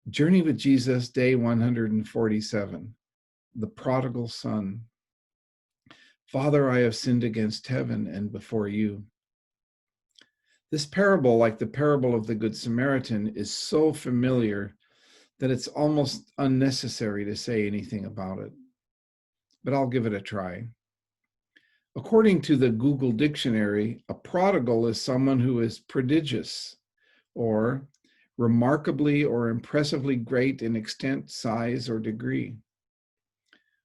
Journey with Jesus, day 147, the prodigal son. Father, I have sinned against heaven and before you. This parable, like the parable of the Good Samaritan, is so familiar that it's almost unnecessary to say anything about it. But I'll give it a try. According to the Google Dictionary, a prodigal is someone who is prodigious or remarkably or impressively great in extent, size, or degree.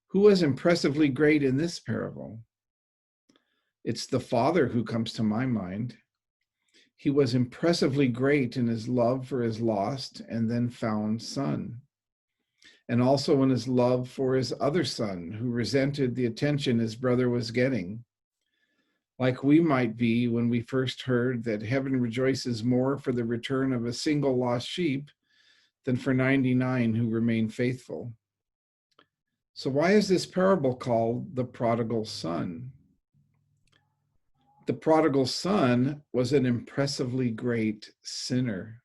Who was impressively great in this parable? It's the father who comes to my mind. He was impressively great in his love for his lost and then found son, and also in his love for his other son who resented the attention his brother was getting. Like we might be when we first heard that heaven rejoices more for the return of a single lost sheep than for 99 who remain faithful. So why is this parable called the prodigal son? The prodigal son was an impressively great sinner.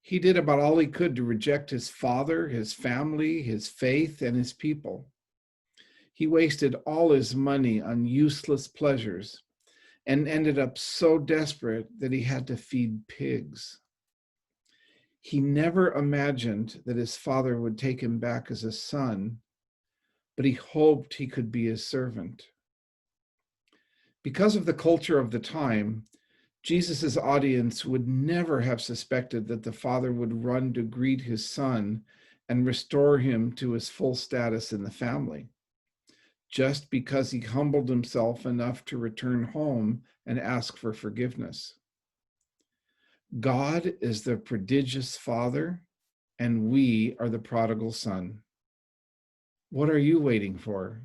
He did about all he could to reject his father, his family, his faith, and his people. He wasted all his money on useless pleasures and ended up so desperate that he had to feed pigs. He never imagined that his father would take him back as a son, but he hoped he could be his servant. Because of the culture of the time, Jesus' audience would never have suspected that the father would run to greet his son and restore him to his full status in the family, just because he humbled himself enough to return home and ask for forgiveness. God is the prodigious father, and we are the prodigal son. What are you waiting for?